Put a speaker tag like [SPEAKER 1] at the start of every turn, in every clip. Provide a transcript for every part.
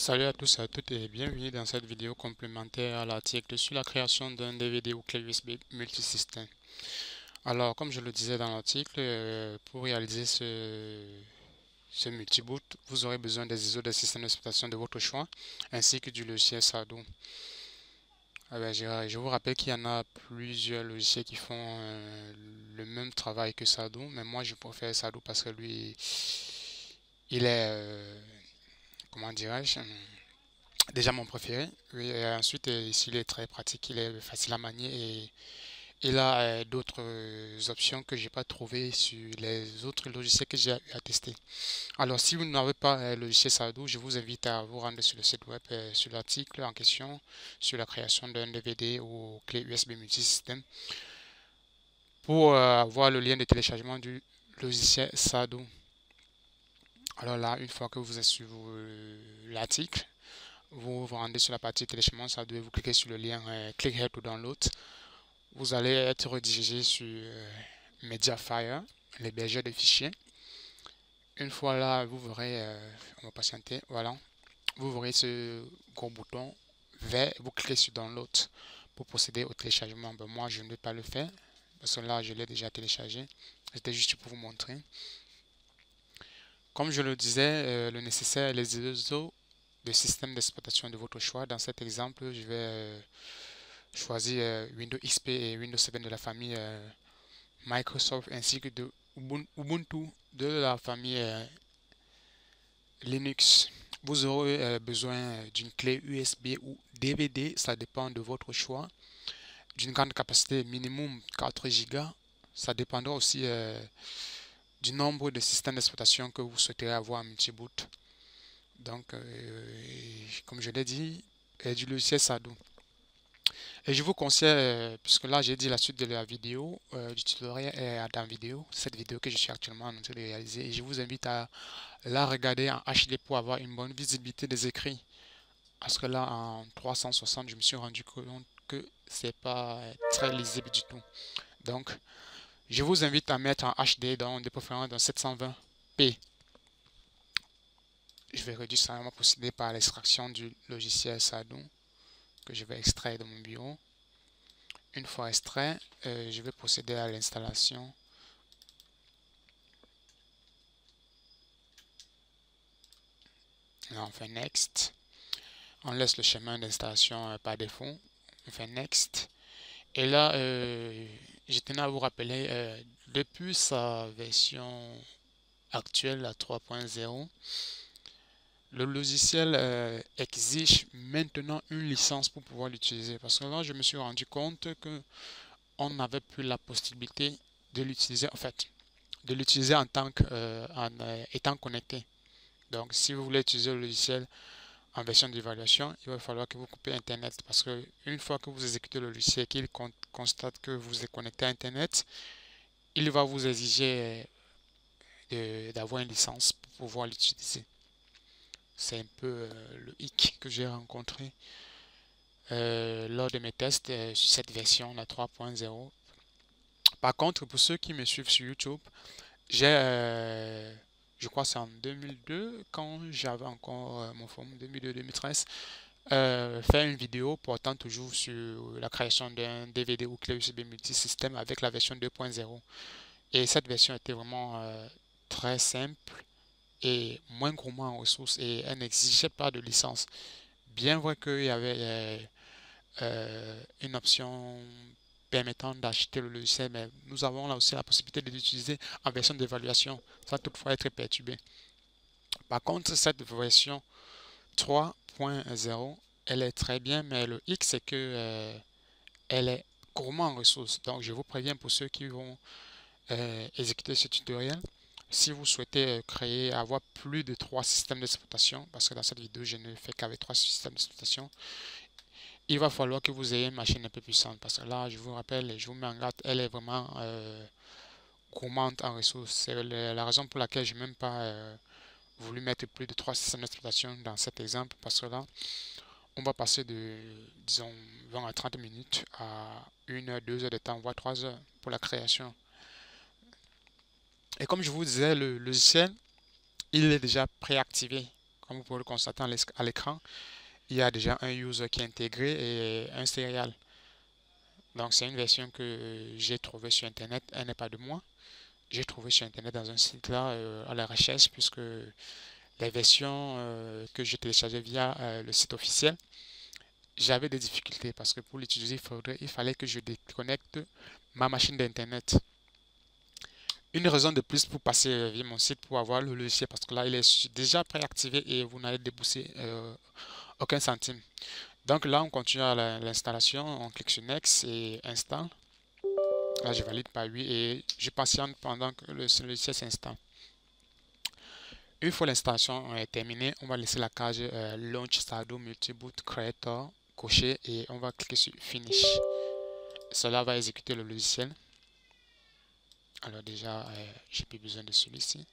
[SPEAKER 1] Salut à tous et à toutes et bienvenue dans cette vidéo complémentaire à l'article sur la création d'un DVD ou clé USB multisystème. Alors, comme je le disais dans l'article, pour réaliser ce multiboot, vous aurez besoin des ISO des systèmes d'exploitation de votre choix ainsi que du logiciel SADO. Je vous rappelle qu'il y en a plusieurs logiciels qui font le même travail que SADO, mais moi je préfère SADO parce que lui, il est, comment dirais-je, déjà mon préféré. Oui, et ensuite, ici, il est très pratique, il est facile à manier et il a d'autres options que j'ai pas trouvées sur les autres logiciels que j'ai eu à tester. Alors, si vous n'avez pas le logiciel Sado, je vous invite à vous rendre sur le site web, sur l'article en question, sur la création d'un DVD ou clé USB multisystème pour voir le lien de téléchargement du logiciel Sado. Alors là, une fois que vous êtes sur l'article, vous vous rendez sur la partie téléchargement Sado et vous cliquez sur le lien Click here to download. Vous allez être redirigé sur Mediafire, l'hébergeur de fichiers. Une fois là, vous verrez, on va patienter, voilà, vous verrez ce gros bouton vert, vous cliquez sur Download pour procéder au téléchargement. Ben, moi, je ne vais pas le faire parce que là, je l'ai déjà téléchargé. C'était juste pour vous montrer. Comme je le disais, le nécessaire, les ISO de système d'exploitation de votre choix. Dans cet exemple, je vais choisir Windows XP et Windows 7 de la famille Microsoft ainsi que de Ubuntu de la famille Linux. Vous aurez besoin d'une clé USB ou DVD, ça dépend de votre choix, d'une grande capacité minimum 4 Go. Ça dépendra aussi du nombre de systèmes d'exploitation que vous souhaiterez avoir en multiboot. Donc, comme je l'ai dit, du logiciel Sado. Et je vous conseille, puisque là j'ai dit la suite de la vidéo, du tutoriel dans la vidéo, cette vidéo que je suis actuellement en train de réaliser, et je vous invite à la regarder en HD pour avoir une bonne visibilité des écrits. Parce que là en 360, je me suis rendu compte que c'est pas très lisible du tout. Donc, je vous invite à mettre en HD, de préférence dans 720p. Je vais réduire ça à procéder par l'extraction du logiciel Sado que je vais extraire de mon bureau. Une fois extrait, je vais procéder à l'installation. Là, on fait Next. On laisse le chemin d'installation par défaut. On fait Next. Et là, je tenais à vous rappeler, depuis sa version actuelle, la 3.0, le logiciel exige maintenant une licence pour pouvoir l'utiliser. Parce que là, je me suis rendu compte que on n'avait plus la possibilité de l'utiliser, en fait, de l'utiliser en tant que, en étant connecté. Donc, si vous voulez utiliser le logiciel en version d'évaluation, il va falloir que vous coupez Internet parce que une fois que vous exécutez le logiciel et qu'il constate que vous êtes connecté à Internet, il va vous exiger d'avoir une licence pour pouvoir l'utiliser. C'est un peu le hic que j'ai rencontré lors de mes tests sur cette version, la 3.0. Par contre, pour ceux qui me suivent sur YouTube, j'ai, je crois que c'est en 2002, quand j'avais encore mon forum, 2002-2013, faire une vidéo portant toujours sur la création d'un DVD ou clé USB multisystème avec la version 2.0. Et cette version était vraiment très simple et moins gourmand en ressources et elle n'exigeait pas de licence. Bien vrai qu'il y avait une option permettant d'acheter le logiciel, mais nous avons là aussi la possibilité de l'utiliser en version d'évaluation sans toutefois être perturbé. Par contre, cette version 3.0, elle est très bien, mais le X c'est que elle est gourmand en ressources. Donc, je vous préviens pour ceux qui vont exécuter ce tutoriel. Si vous souhaitez créer, avoir plus de 3 systèmes d'exploitation, parce que dans cette vidéo, je ne fais qu'avec 3 systèmes d'exploitation, il va falloir que vous ayez une machine un peu puissante. Parce que là, je vous rappelle, je vous mets en garde, elle est vraiment gourmande en ressources. C'est la raison pour laquelle je n'ai même pas voulu mettre plus de 3 systèmes d'exploitation dans cet exemple. Parce que là, on va passer de, disons, 20 à 30 minutes à 1 heure, 2 heures de temps, voire 3 heures pour la création. Et comme je vous disais, le logiciel, il est déjà préactivé. Comme vous pouvez le constater à l'écran, il y a déjà un user qui est intégré et un serial. Donc c'est une version que j'ai trouvée sur Internet, elle n'est pas de moi. J'ai trouvé sur Internet dans un site là à la recherche puisque les versions que j'ai téléchargées via le site officiel, j'avais des difficultés parce que pour l'utiliser, il fallait que je déconnecte ma machine d'Internet. Une raison de plus pour passer via mon site pour avoir le logiciel parce que là il est déjà préactivé et vous n'allez débourser aucun centime. Donc là on continue à l'installation, on clique sur Next et Install. Là je valide par oui et je patiente pendant que le logiciel s'installe. Une fois l'installation est terminée, on va laisser la case Launch Sado Multiboot Creator cochée et on va cliquer sur Finish. Cela va exécuter le logiciel. Alors déjà, j'ai plus besoin de celui-ci.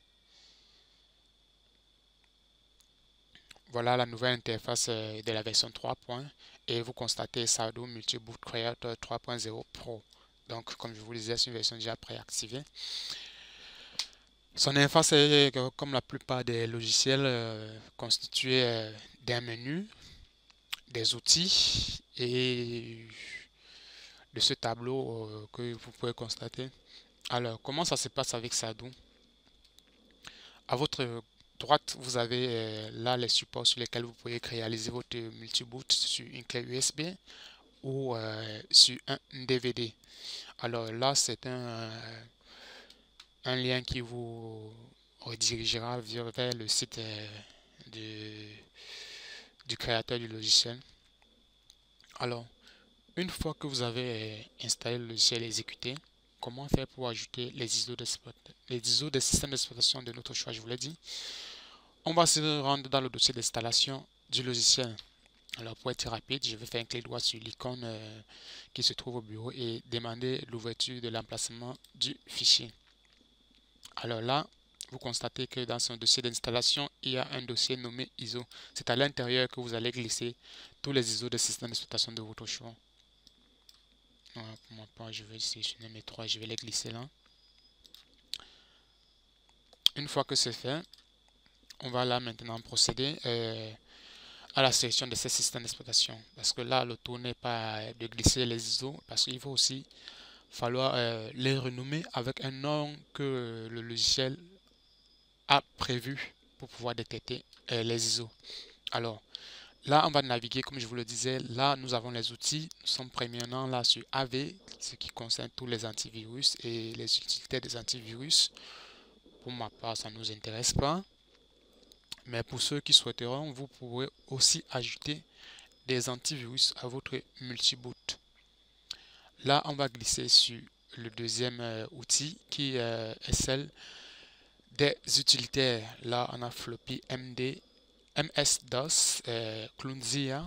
[SPEAKER 1] Voilà la nouvelle interface de la version 3. Et vous constatez Sado Multiboot Creator 3.0 Pro. Donc, comme je vous le disais, c'est une version déjà préactivée. Son interface est, comme la plupart des logiciels, constituée d'un menu, des outils et de ce tableau que vous pouvez constater. Alors, comment ça se passe avec Sado? À votre droite, vous avez là les supports sur lesquels vous pouvez réaliser votre multiboot sur une clé USB ou sur un DVD. Alors là, c'est un lien qui vous redirigera vers le site du créateur du logiciel. Alors, une fois que vous avez installé le logiciel et exécuté, comment faire pour ajouter les ISO des systèmes d'exploitation de notre choix, je vous l'ai dit. On va se rendre dans le dossier d'installation du logiciel. Alors pour être rapide, je vais faire un clic droit sur l'icône qui se trouve au bureau et demander l'ouverture de l'emplacement du fichier. Alors là, vous constatez que dans son dossier d'installation, il y a un dossier nommé ISO. C'est à l'intérieur que vous allez glisser tous les ISO des systèmes d'exploitation de votre choix. Voilà, pour ma part, je vais sélectionner mes trois, je vais les glisser là. Une fois que c'est fait, on va là maintenant procéder à la sélection de ces systèmes d'exploitation. Parce que là, le tour n'est pas de glisser les ISO, parce qu'il va aussi falloir les renommer avec un nom que le logiciel a prévu pour pouvoir détecter les ISO. Alors, là, on va naviguer, comme je vous le disais, là, nous avons les outils. Nous sommes premièrement là sur AV, ce qui concerne tous les antivirus et les utilités des antivirus. Pour ma part, ça ne nous intéresse pas. Mais pour ceux qui souhaiteront, vous pourrez aussi ajouter des antivirus à votre multiboot. Là, on va glisser sur le deuxième outil qui est celle des utilitaires. Là, on a Floppy MD, MS-DOS, Clunzia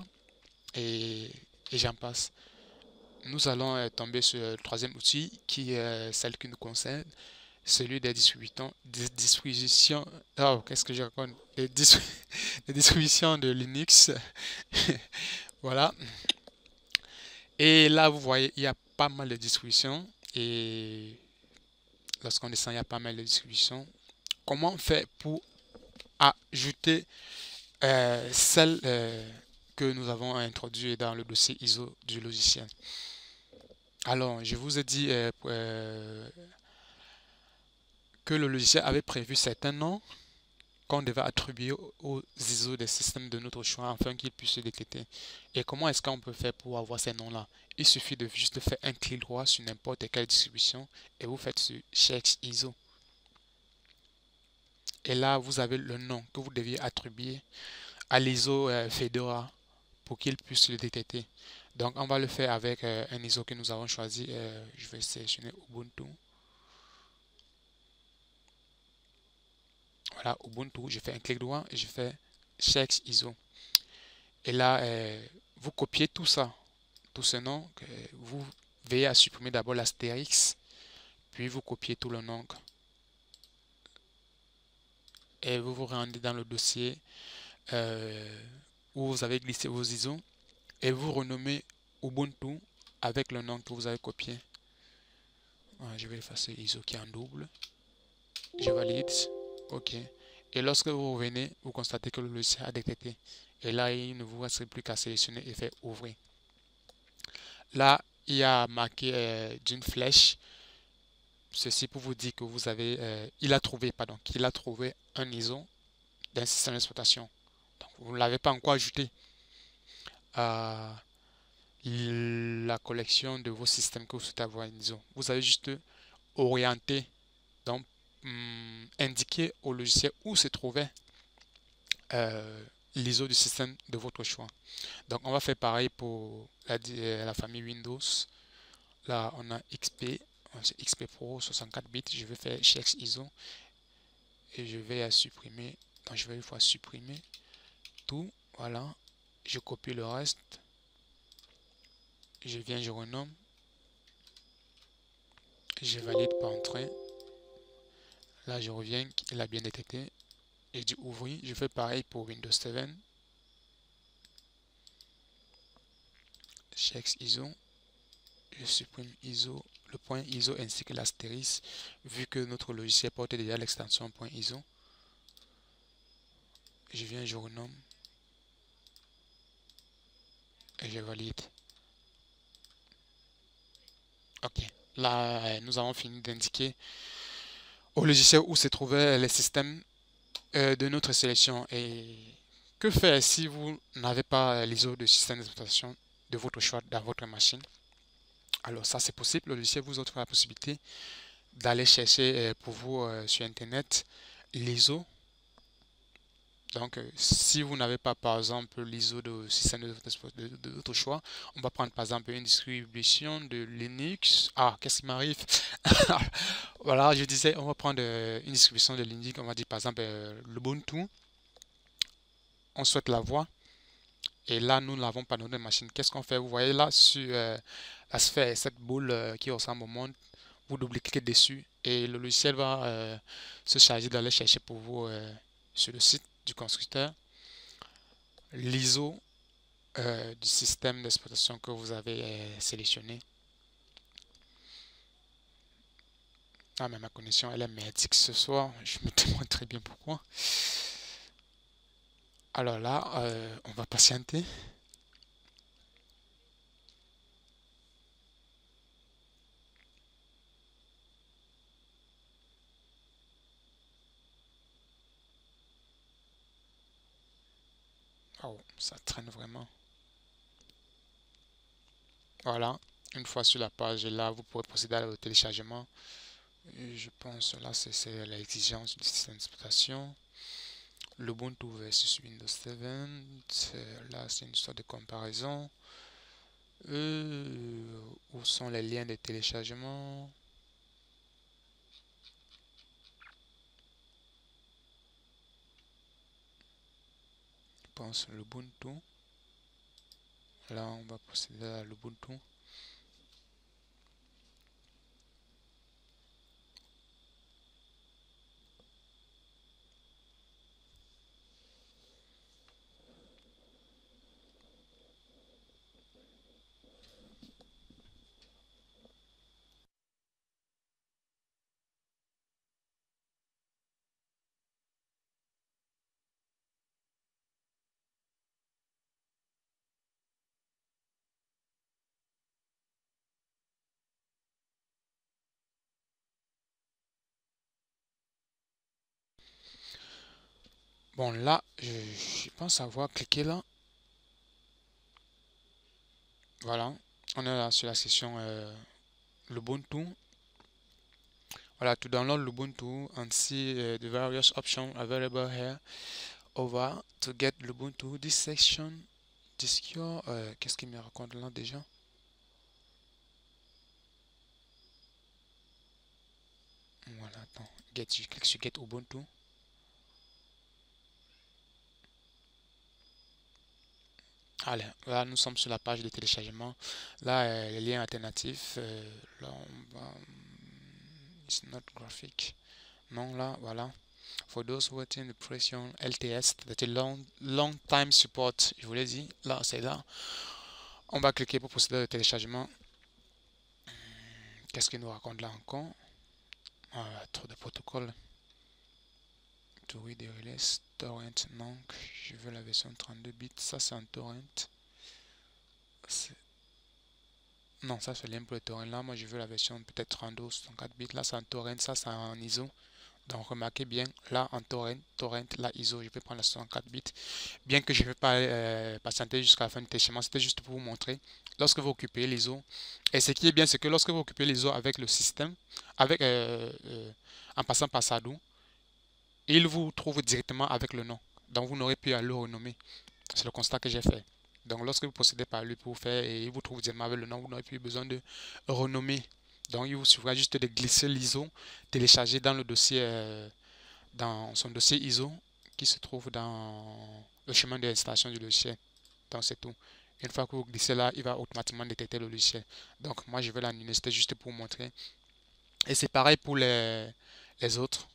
[SPEAKER 1] et j'en passe. Nous allons tomber sur le troisième outil qui est celle qui nous concerne, celui des distributions. Oh, qu'est-ce que je raconte? Des distributions de Linux. Voilà. Et là, vous voyez, il y a pas mal de distributions. Et lorsqu'on descend, il y a pas mal de distributions. Comment on fait pour ajouter celle que nous avons introduite dans le dossier ISO du logiciel? Alors, je vous ai dit que le logiciel avait prévu certains noms qu'on devait attribuer aux ISO des systèmes de notre choix afin qu'ils puissent se détecter. Et comment est-ce qu'on peut faire pour avoir ces noms-là? Il suffit de juste faire un clic droit sur n'importe quelle distribution et vous faites sur Check ISO. Et là, vous avez le nom que vous deviez attribuer à l'ISO Fedora pour qu'il puisse le détecter. Donc, on va le faire avec un ISO que nous avons choisi. Je vais sélectionner Ubuntu. Voilà, Ubuntu, je fais un clic droit et je fais Check ISO. Et là, vous copiez tout ça, tout ce nom. Vous veillez à supprimer d'abord l'astérix, puis vous copiez tout le nom. Et vous vous rendez dans le dossier où vous avez glissé vos ISO et vous renommez Ubuntu avec le nom que vous avez copié. Voilà, je vais effacer ISO qui est en double. Je valide. OK. Et lorsque vous revenez, vous constatez que le logiciel a détecté. Et là, il ne vous reste plus qu'à sélectionner et faire ouvrir. Là, il y a marqué d'une flèche. Ceci pour vous dire que vous avez, il a trouvé, pardon, qu'il a trouvé un ISO d'un système d'exploitation. Donc, vous ne l'avez pas encore ajouté à la collection de vos systèmes que vous souhaitez avoir une ISO. Vous avez juste orienté, donc indiquer au logiciel où se trouvait l'ISO du système de votre choix. Donc on va faire pareil pour la famille Windows. Là on a XP, c'est XP Pro 64 bits. Je vais faire check ISO et je vais supprimer. Donc je vais une fois supprimer tout. Voilà, je copie le reste. Je viens, je renomme. Je valide par entrée. Là je reviens, il a bien détecté. Et du ouvrir, je fais pareil pour Windows 7. Check ISO. Je supprime ISO, le point ISO ainsi que l'astérisque, vu que notre logiciel porte déjà l'extension point ISO. Je viens, je renomme et je valide. Ok, là nous avons fini d'indiquer au logiciel où se trouvaient les systèmes de notre sélection. Et que faire si vous n'avez pas l'ISO de système d'exploitation de votre choix dans votre machine? Alors ça c'est possible, le logiciel vous offre la possibilité d'aller chercher pour vous sur internet l'ISO. Donc, si vous n'avez pas, par exemple, l'ISO de système de votre choix, on va prendre, par exemple, une distribution de Linux. Ah, qu'est-ce qui m'arrive? Voilà, je disais, on va prendre une distribution de Linux. On va dire, par exemple, l'Ubuntu. On souhaite la voir. Et là, nous ne l'avons pas dans notre machine. Qu'est-ce qu'on fait? Vous voyez là, sur la sphère, cette boule qui ressemble au monde, vous double-cliquez dessus et le logiciel va se charger d'aller chercher pour vous sur le site du constructeur l'ISO du système d'exploitation que vous avez sélectionné. Ah, mais ma connexion elle est merdique ce soir. Je me demande très bien pourquoi. Alors là, on va patienter. Oh, ça traîne vraiment. Voilà. Une fois sur la page, là, vous pourrez procéder au téléchargement. Et je pense là, c'est l'exigence du système d'exploitation. L'Ubuntu versus Windows 7. Là, c'est une histoire de comparaison. Où sont les liens de téléchargement? Je pense l'Ubuntu. Là, on va procéder à l'Ubuntu. Bon, là, je pense avoir cliqué là. Voilà, on est là sur la section l'Ubuntu. Voilà, to download l'Ubuntu and see the various options available here over to get l'Ubuntu. This section, discure, qu'est-ce qu'il me raconte là déjà? Voilà, attends, je clique sur Get Ubuntu. Allez, là nous sommes sur la page de téléchargement. Là, les liens alternatifs. Là, on va. It's not graphic. Non, là, voilà. For those waiting the pression LTS, that is long time support. Je vous l'ai dit, là, c'est là. On va cliquer pour procéder au téléchargement. Qu'est-ce qu'il nous raconte là encore? Ah, trop de protocoles. to read et release. Torrent, non, je veux la version 32 bits. Ça, c'est un torrent. Non, ça, c'est lien pour le torrent. Là, moi, je veux la version peut-être 32 ou 64 bits. Là, c'est un torrent. Ça, c'est un ISO. Donc, remarquez bien, là, en torrent, là, ISO, je vais prendre la 64 bits. Bien que je ne vais pas patienter jusqu'à la fin du téléchargement, c'était juste pour vous montrer. Lorsque vous occupez l'ISO, et ce qui est bien, c'est que lorsque vous occupez l'ISO avec le système, avec, en passant par Sado, il vous trouve directement avec le nom. Donc, vous n'aurez plus à le renommer. C'est le constat que j'ai fait. Donc, lorsque vous procédez par lui pour faire et il vous trouve directement avec le nom, vous n'aurez plus besoin de renommer. Donc, il vous suffira juste de glisser l'ISO, télécharger dans le dossier, dans son dossier ISO qui se trouve dans le chemin d'installation du logiciel. Donc, c'est tout. Une fois que vous glissez là, il va automatiquement détecter le logiciel. Donc, moi, je vais l'annuler. C'était juste pour vous montrer. Et c'est pareil pour les autres.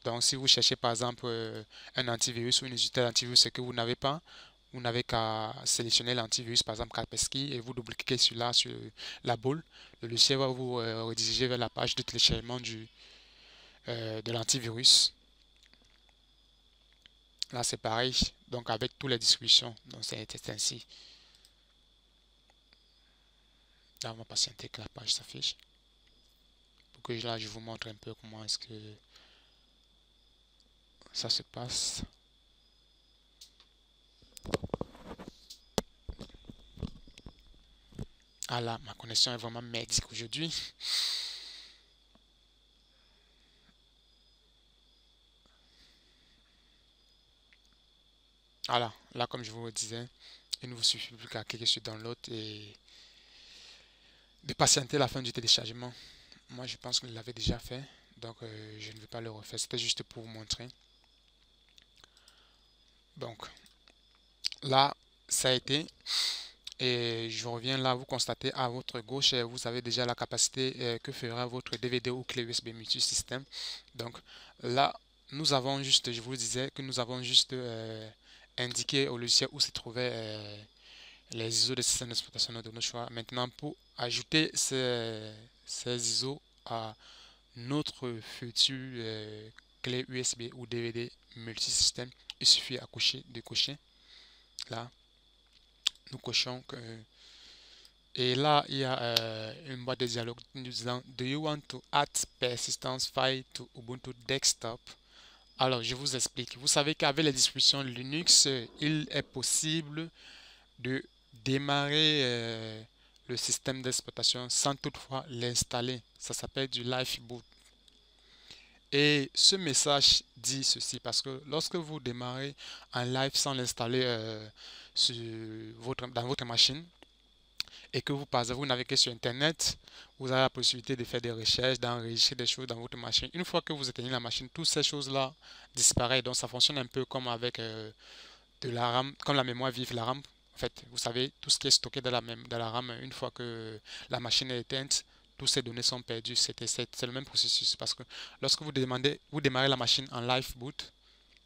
[SPEAKER 1] Donc, si vous cherchez par exemple un antivirus ou une unité d'antivirus que vous n'avez pas, vous n'avez qu'à sélectionner l'antivirus, par exemple Kaspersky, et vous double-cliquez sur là, sur la boule. Le logiciel va vous rediriger vers la page de téléchargement de l'antivirus. Là, c'est pareil. Donc, avec toutes les distributions. Donc, c'est ainsi. Là, on va patienter que la page s'affiche. Pour que là, je vous montre un peu comment est-ce que ça se passe. Ah là, ma connexion est vraiment merdique aujourd'hui. Voilà, là comme je vous le disais, il ne vous suffit plus qu'à cliquer sur Download et de patienter la fin du téléchargement. Moi je pense que je l'avais déjà fait, donc je ne vais pas le refaire, c'était juste pour vous montrer. Donc là, ça a été, et je reviens là, vous constatez à votre gauche, vous avez déjà la capacité que fera votre DVD ou clé USB multisystème. Donc là, nous avons juste, je vous le disais, que nous avons juste indiqué au logiciel où se trouvait les ISO des systèmes d'exploitation de nos choix. Maintenant, pour ajouter ces ISO à notre futur clé USB ou DVD multisystème, il suffit de cocher. Là, nous cochons que. Et là, il y a une boîte de dialogue nous disant Do you want to add persistence file to Ubuntu Desktop? Alors, je vous explique. Vous savez qu'avec les distributions Linux, il est possible de démarrer le système d'exploitation sans toutefois l'installer. Ça s'appelle du live boot. Et ce message dit ceci parce que lorsque vous démarrez un live sans l'installer dans votre machine et que vous naviguez sur Internet, vous avez la possibilité de faire des recherches, d'enregistrer des choses dans votre machine. Une fois que vous éteignez la machine, toutes ces choses-là disparaissent. Donc ça fonctionne un peu comme avec de la RAM, comme la mémoire vive, la RAM. En fait, vous savez, tout ce qui est stocké dans la RAM, une fois que la machine est éteinte, toutes ces données sont perdues. C'est le même processus parce que lorsque vous démarrez la machine en live boot,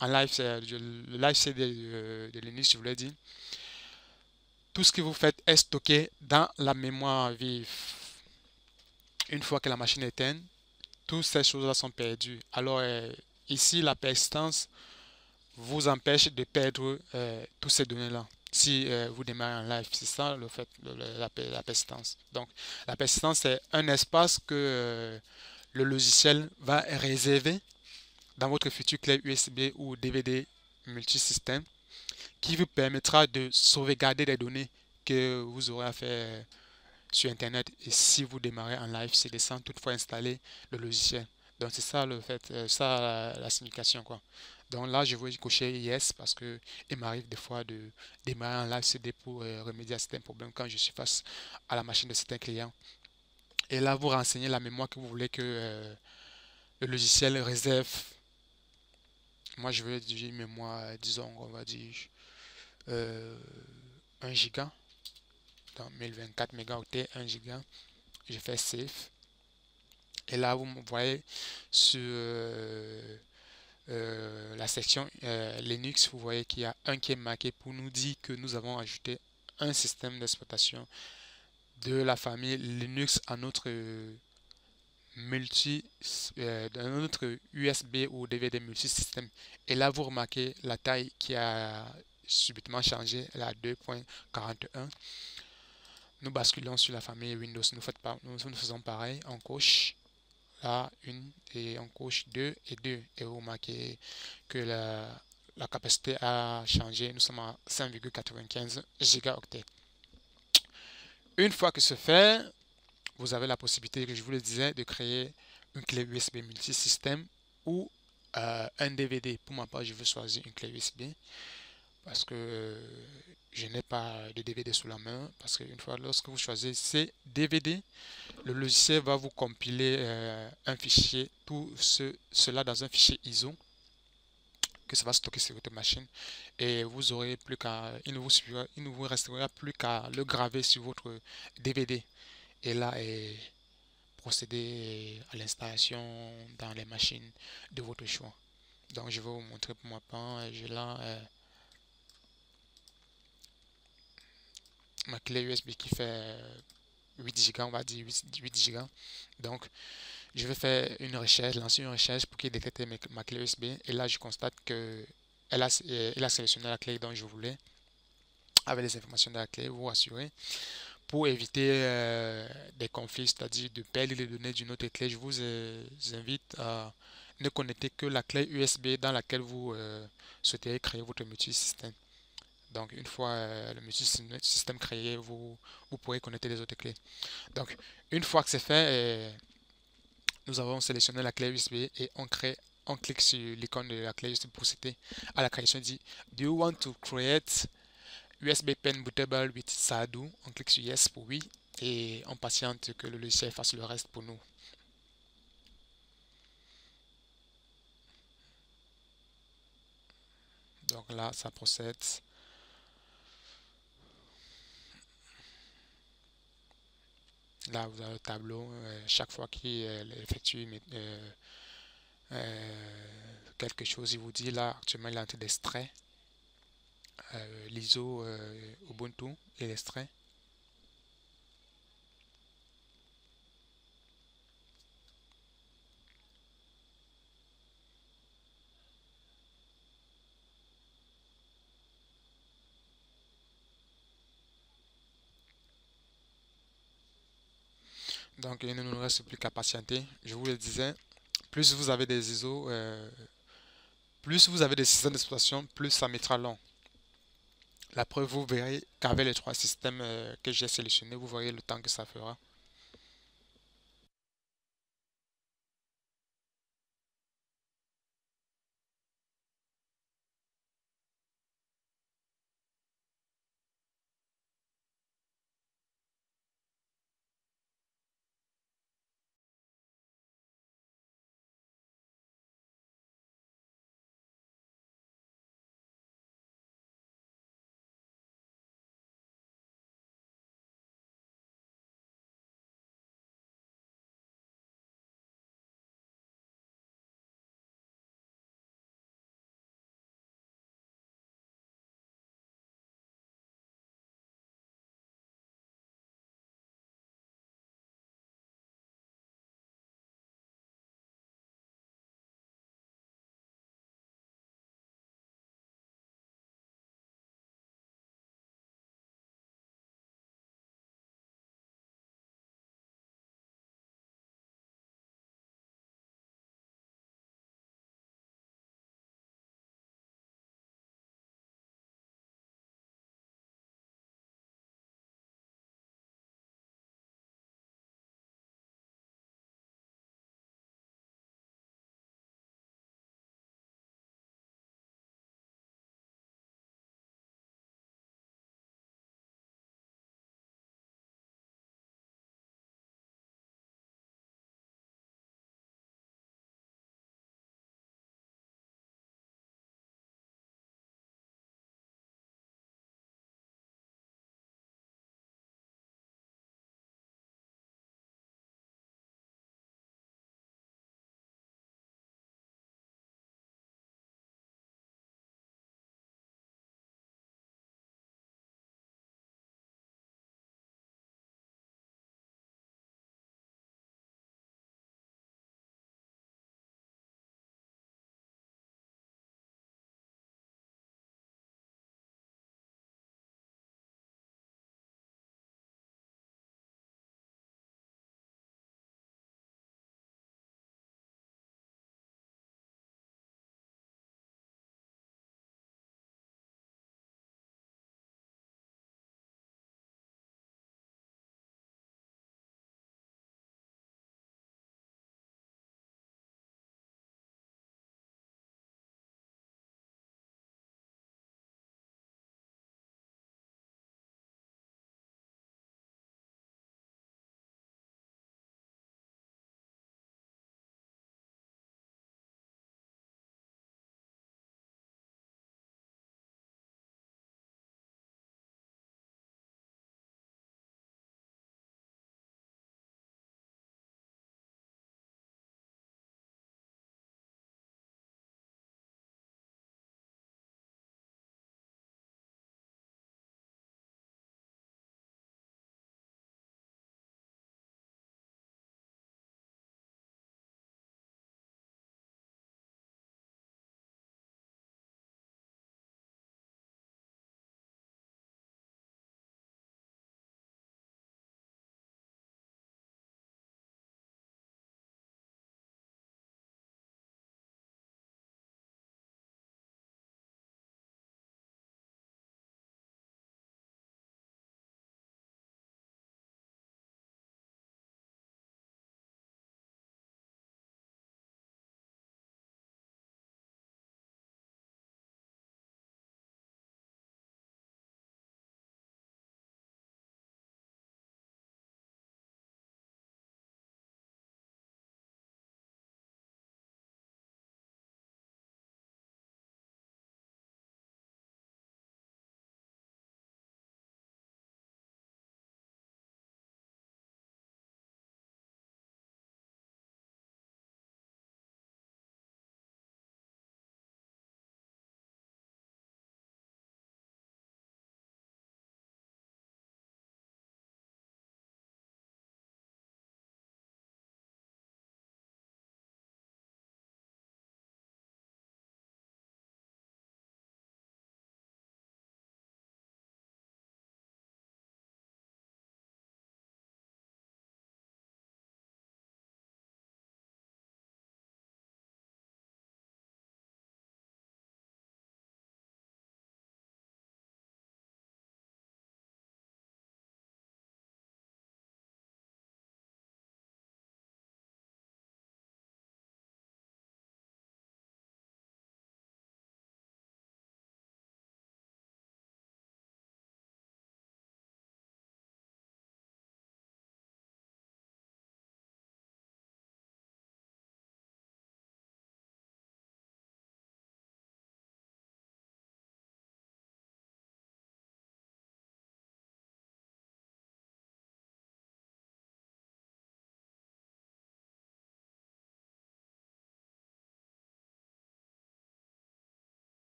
[SPEAKER 1] en live, le live c'est de Linux, je vous l'ai dit, tout ce que vous faites est stocké dans la mémoire vive. Une fois que la machine est éteinte, toutes ces choses-là sont perdues. Alors ici, la persistance vous empêche de perdre toutes ces données-là. Si vous démarrez en live, c'est ça le fait, la persistance. Donc, la persistance, c'est un espace que le logiciel va réserver dans votre future clé USB ou DVD multisystème qui vous permettra de sauvegarder les données que vous aurez à faire sur Internet. Et si vous démarrez en live, c'est sans toutefois installer le logiciel. Donc, c'est ça le fait, ça la signification, quoi. Donc là, je vais cocher Yes parce que il m'arrive des fois de démarrer un live CD pour remédier à certains problèmes quand je suis face à la machine de certains clients. Et là, vous renseignez la mémoire que vous voulez que le logiciel réserve. Moi, je veux dire une mémoire, disons, on va dire 1 giga. Dans 1024 mégaoctets, 1 giga. Je fais Save. Et là, vous me voyez sur la section Linux, vous voyez qu'il y a un qui est marqué pour nous dire que nous avons ajouté un système d'exploitation de la famille Linux à notre d'un autre USB ou DVD multisystème. Et là, vous remarquez la taille qui a subitement changé, elle est à 2.41. Nous basculons sur la famille Windows. Nous faisons pareil. On coche là une et on coche 2 et 2. Et vous remarquez que la capacité a changé. Nous sommes à 5,95 gigaoctets. Une fois que ce fait, vous avez la possibilité, que je vous le disais, de créer une clé USB multisystème ou un DVD. Pour ma part, je veux choisir une clé USB parce que je n'ai pas de DVD sous la main. Parce qu'une fois, lorsque vous choisissez DVD, le logiciel va vous compiler un fichier, cela dans un fichier ISO que ça va stocker sur votre machine et vous aurez plus qu'à, il ne vous restera plus qu'à le graver sur votre DVD et là procéder à l'installation dans les machines de votre choix. Donc je vais vous montrer pour ma part, j'ai là ma clé USB qui fait 8 Go, on va dire 8 Go. Donc je vais faire une recherche, lancer une recherche pour qu'il détecte ma clé USB et là je constate que elle a sélectionné la clé dont je voulais avec les informations de la clé, vous rassurez. Pour éviter des conflits, c'est-à-dire de perdre les données d'une autre clé, je vous invite à ne connecter que la clé USB dans laquelle vous souhaitez créer votre multisystème. Donc, une fois le multisystème créé, vous pourrez connecter les autres clés. Donc, une fois que c'est fait, nous avons sélectionné la clé USB et on clique sur l'icône de la clé USB pour procéder à la création. Dit, do you want to create USB pen bootable with SADU? On clique sur Yes pour oui et on patiente que le logiciel fasse le reste pour nous. Donc là, ça procède. Là, vous avez le tableau. Chaque fois qu'il effectue quelque chose, il vous dit là, actuellement, il est en train d'extraire l'ISO Ubuntu et l'extrait. Donc, il ne nous reste plus qu'à patienter. Je vous le disais, plus vous avez des ISO, plus vous avez des systèmes d'exploitation, plus ça mettra long. La preuve, vous verrez qu'avec les trois systèmes que j'ai sélectionnés, vous verrez le temps que ça fera.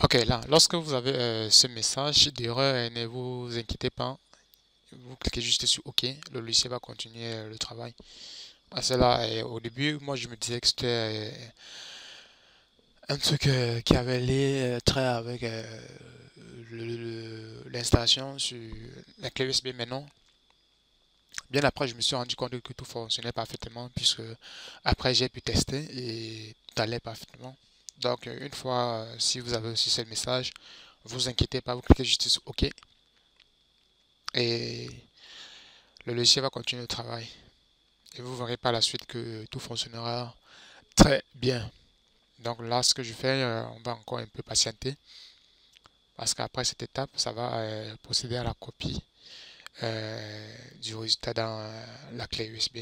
[SPEAKER 1] Ok, là, lorsque vous avez ce message d'erreur, ne vous inquiétez pas. Vous cliquez juste sur OK, le logiciel va continuer le travail. Parce que là, au début, moi, je me disais que c'était un truc qui avait les traits avec l'installation sur la clé USB. Mais non, bien après, je me suis rendu compte que tout fonctionnait parfaitement, puisque après, j'ai pu tester et tout allait parfaitement. Donc, une fois, si vous avez aussi ce message, vous inquiétez pas, vous cliquez juste sur OK et le logiciel va continuer le travail. Et vous verrez par la suite que tout fonctionnera très bien. Donc là, ce que je fais, on va encore un peu patienter parce qu'après cette étape, ça va procéder à la copie du résultat dans la clé USB.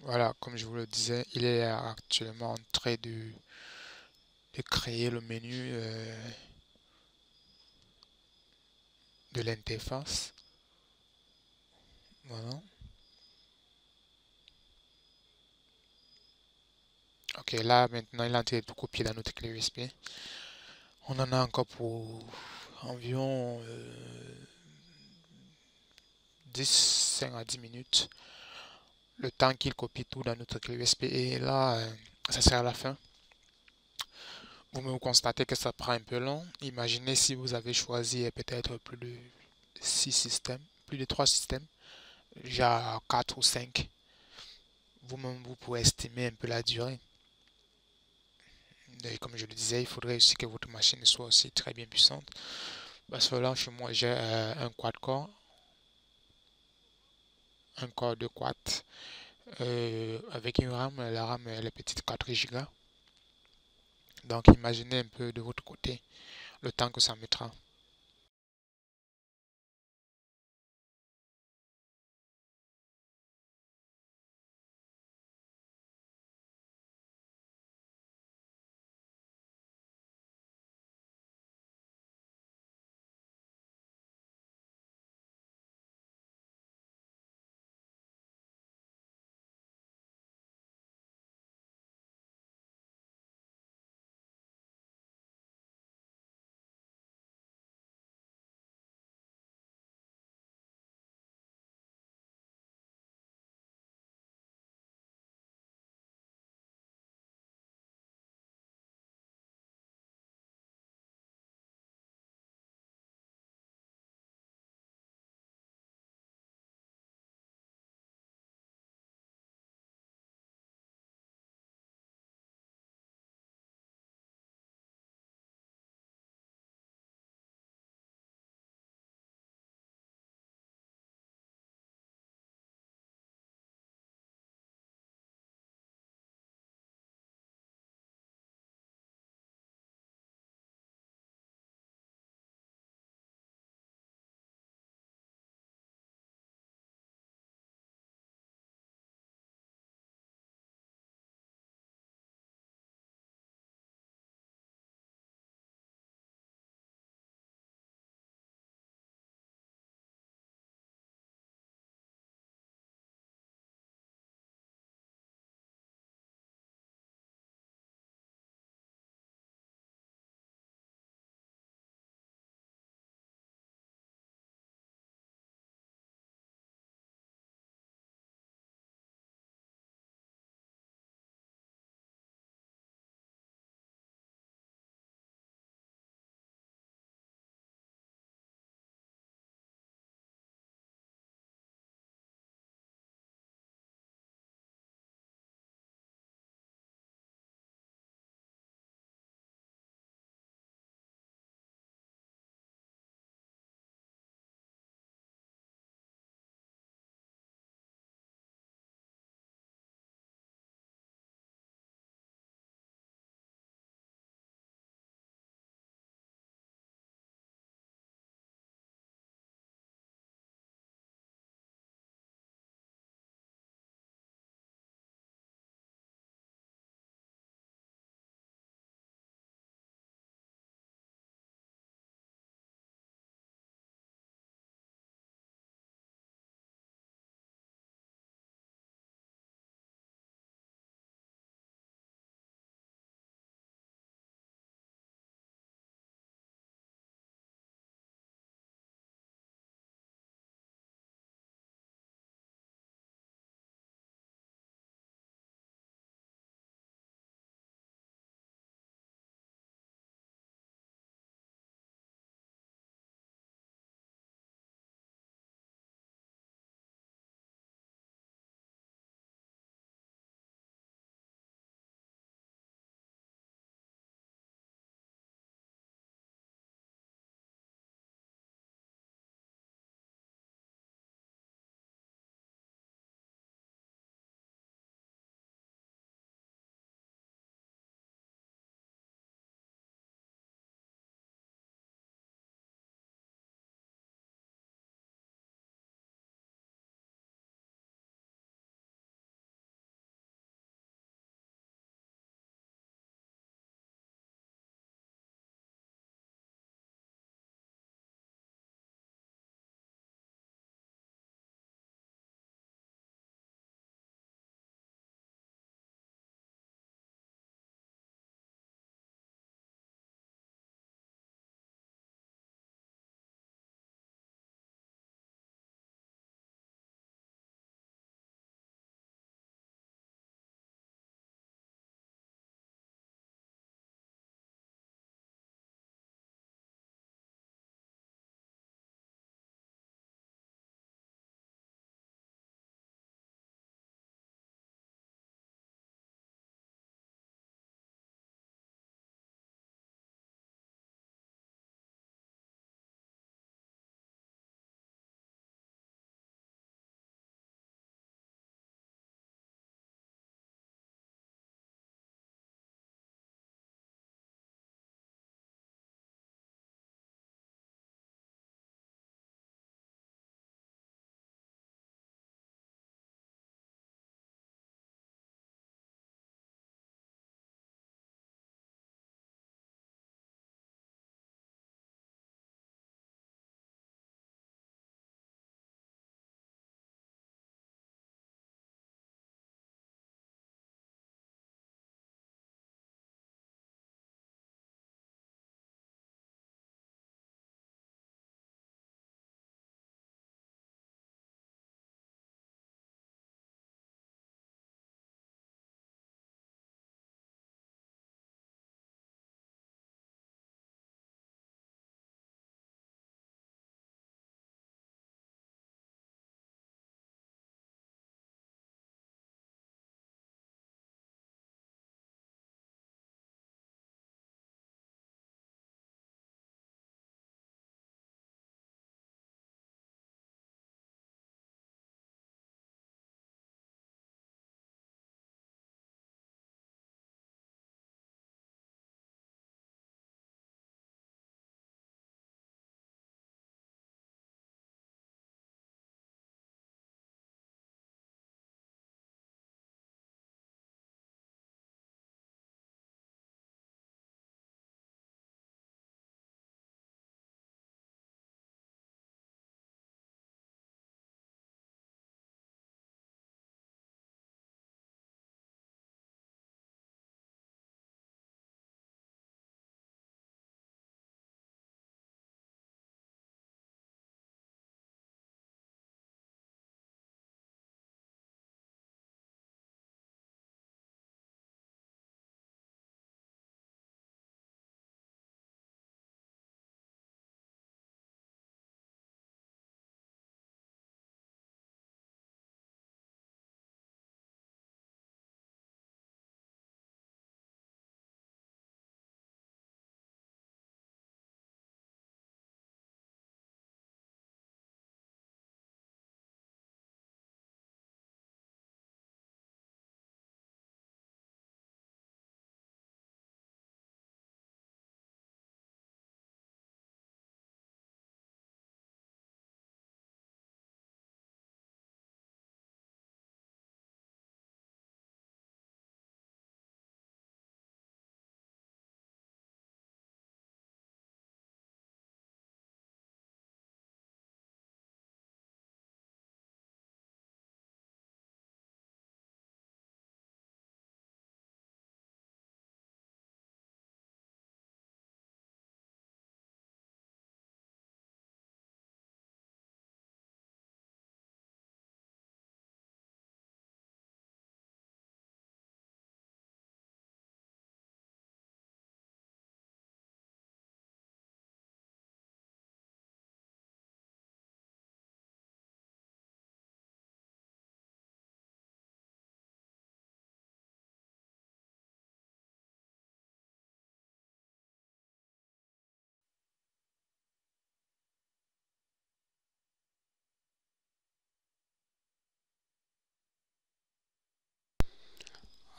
[SPEAKER 1] Voilà, comme je vous le disais, il est actuellement en train de créer le menu de l'interface. Voilà. Ok, là maintenant, il est en train de tout copier dans notre clé USB. On en a encore pour environ 5 à 10 minutes. Le temps qu'il copie tout dans notre clé USB. Et là, ça sert à la fin. Vous constatez que ça prend un peu long. Imaginez si vous avez choisi peut-être plus de 6 systèmes, plus de 3 systèmes, genre 4 ou 5. Vous-même, vous pouvez estimer un peu la durée. Et comme je le disais, il faudrait aussi que votre machine soit aussi très bien puissante. Parce que là, chez moi, j'ai un quad-core, un core de quad, avec une RAM. La RAM, elle est petite, 4 Go. Donc, imaginez un peu de votre côté le temps que ça mettra.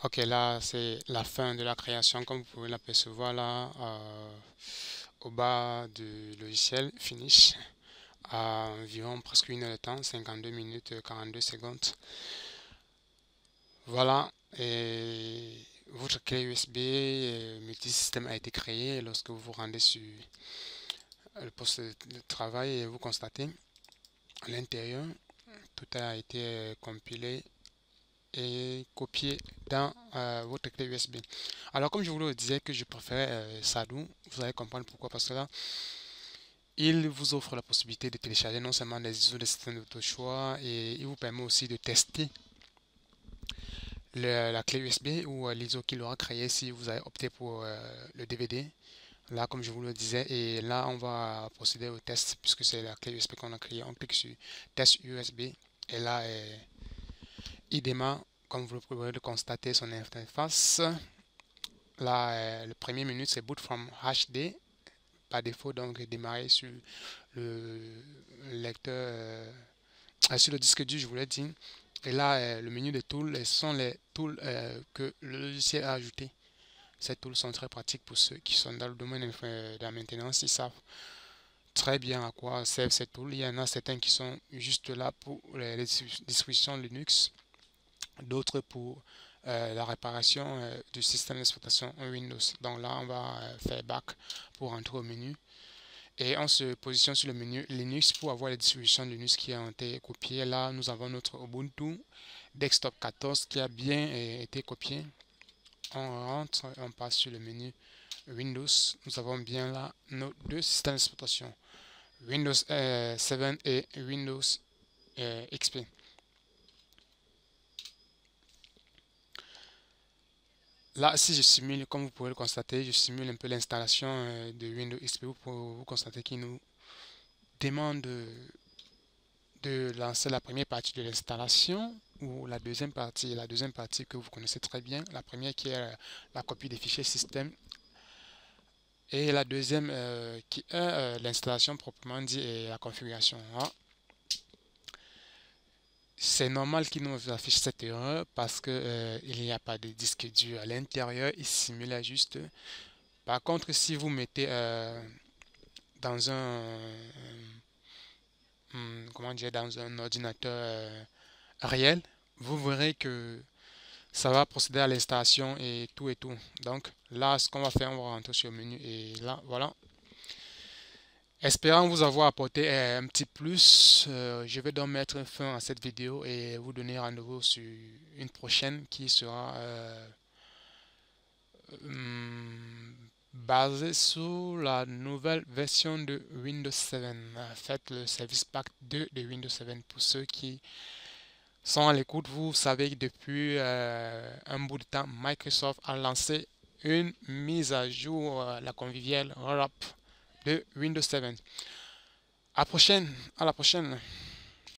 [SPEAKER 1] Ok, là c'est la fin de la création, comme vous pouvez l'apercevoir là, au bas du logiciel, finish, à environ presque 1 heure de temps, 52 minutes 42 secondes. Voilà, et votre clé USB multisystème a été créée. Lorsque vous vous rendez sur le poste de travail et vous constatez à l'intérieur, tout a été compilé et copié dans votre clé USB. Alors, comme je vous le disais que je préfère Sadhu, vous allez comprendre pourquoi. Parce que là, il vous offre la possibilité de télécharger non seulement des ISO de système de votre choix, et il vous permet aussi de tester la clé USB ou l'ISO qu'il aura créé si vous avez opté pour le DVD. Là, comme je vous le disais, et là, on va procéder au test puisque c'est la clé USB qu'on a créée. On clique sur test USB et là, il démarre, comme vous pouvez le constater, son interface. Là, le premier menu, c'est boot from HD. Par défaut, donc démarrer sur le lecteur, sur le disque dur, je voulais dire. Et là, le menu des tools, ce sont les tools que le logiciel a ajoutés. Ces tools sont très pratiques pour ceux qui sont dans le domaine de la maintenance. Ils savent très bien à quoi servent ces tools. Il y en a certains qui sont juste là pour les distributions Linux, d'autres pour la réparation du système d'exploitation Windows. Donc là, on va faire back pour entrer au menu. Et on se positionne sur le menu Linux pour avoir les distributions Linux qui ont été copiées. Là, nous avons notre Ubuntu Desktop 14 qui a bien été copié. On rentre, on passe sur le menu Windows. Nous avons bien là nos deux systèmes d'exploitation, Windows 7 et Windows XP. Là, si je simule, comme vous pouvez le constater, je simule un peu l'installation de Windows XP pour vous constater qu'il nous demande de lancer la première partie de l'installation ou la deuxième partie. La deuxième partie que vous connaissez très bien. La première qui est la copie des fichiers système et la deuxième qui est l'installation proprement dit et la configuration. Ah, c'est normal qu'il nous affiche cette erreur parce que il n'y a pas de disque dur à l'intérieur. Il simule juste. Par contre, si vous mettez dans comment dire, dans un ordinateur réel, vous verrez que ça va procéder à l'installation et tout et tout. Donc là, ce qu'on va faire, on va rentrer sur le menu et là, voilà. Espérant vous avoir apporté un petit plus, je vais donc mettre fin à cette vidéo et vous donner rendez-vous sur une prochaine qui sera basée sur la nouvelle version de Windows 7. Faites le service pack 2 de Windows 7 pour ceux qui sont à l'écoute. Vous savez que depuis un bout de temps, Microsoft a lancé une mise à jour, la conviviale Roll-up de Windows 7. À la prochaine.